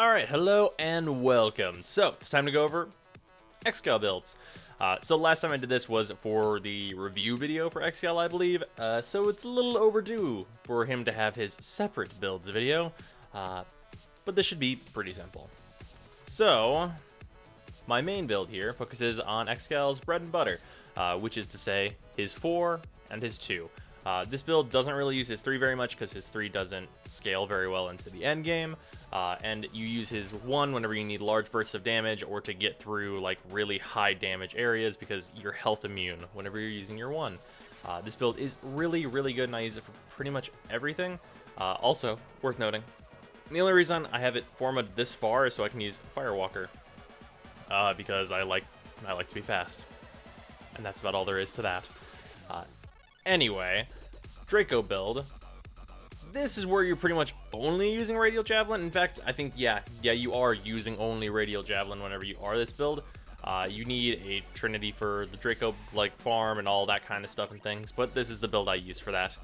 Alright, hello and welcome. So, it's time to go over Excal builds. So last time I did this was for the review video for Excal, I believe. So it's a little overdue for him to have his separate builds video. But this should be pretty simple. So, my main build here focuses on Excal's bread and butter, which is to say his 4 and his 2. This build doesn't really use his 3 very much because his 3 doesn't scale very well into the end game, and you use his 1 whenever you need large bursts of damage or to get through like really high damage areas because you're health immune whenever you're using your 1. This build is really good and I use it for pretty much everything. Also, worth noting, the only reason I have it formatted this far is so I can use Firewalker, because I like to be fast, and that's about all there is to that. Anyway, Draco build. This is where you're pretty much only using Radial Javelin. In fact, I think, yeah, you are using only Radial Javelin whenever you are this build. You need a Trinity for the Draco, like, farm and all that kind of stuff and things, but this is the build I use for that.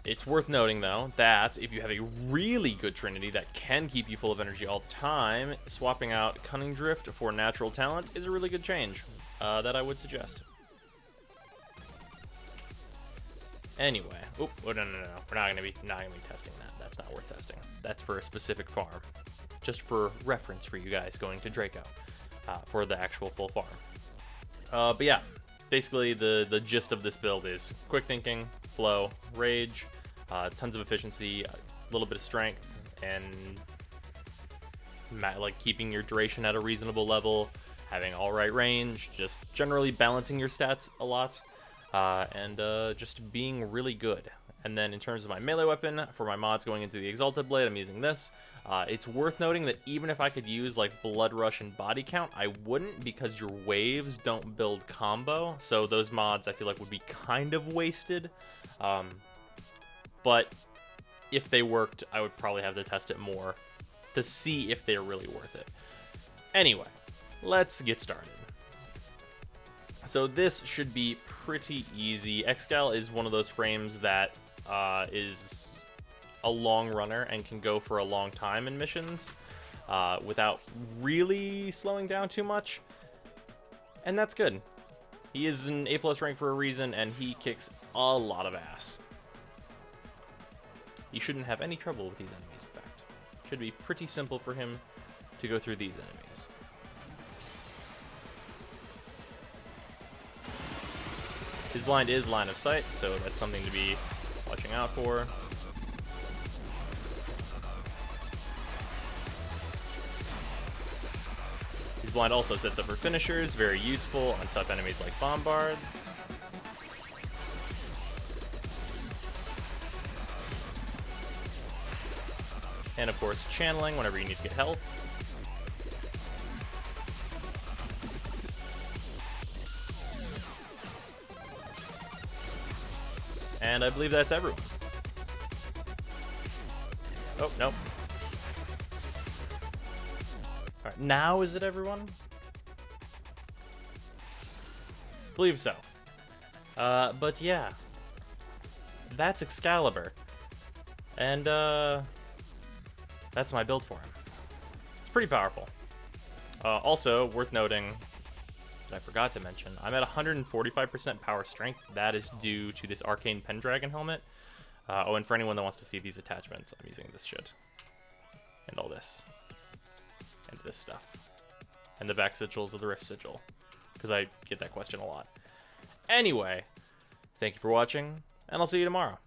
It's worth noting, though, that if you have a really good Trinity that can keep you full of energy all the time, swapping out Cunning Drift for Natural Talent is a really good change that I would suggest. Anyway, no, we're not gonna be testing that. That's not worth testing. That's for a specific farm, just for reference for you guys going to Draco for the actual full farm. But yeah, basically the gist of this build is quick thinking, flow, rage, tons of efficiency, a little bit of strength, and like keeping your duration at a reasonable level, having all right range, just generally balancing your stats a lot. And just being really good. And then in terms of my melee weapon, for my mods going into the Exalted blade, I'm using this. It's worth noting that even if I could use like Blood Rush and Body Count, I wouldn't, because your waves don't build combo, so those mods I feel like would be kind of wasted. But if they worked, I would probably have to test it more to see if they're really worth it. Anyway, let's get started. So this should be pretty easy. Excal is one of those frames that is a long runner and can go for a long time in missions without really slowing down too much. And that's good. He is an A+ rank for a reason, and he kicks a lot of ass. You shouldn't have any trouble with these enemies, in fact. Should be pretty simple for him to go through these enemies. His blind is line of sight, so that's something to be watching out for. His blind also sets up for finishers, very useful on tough enemies like bombards. And of course, channeling whenever you need to get health. And I believe that's everyone. Oh, nope. Alright, now is it everyone? I believe so. But yeah. That's Excalibur. And, that's my build for him. It's pretty powerful. Also, worth noting, I forgot to mention, I'm at 145% power strength. That is due to this Arcane Pendragon helmet. Oh, and for anyone that wants to see these attachments, I'm using this shit. And all this. And this stuff. And the back sigils of the Rift Sigil. Because I get that question a lot. Anyway, thank you for watching, and I'll see you tomorrow.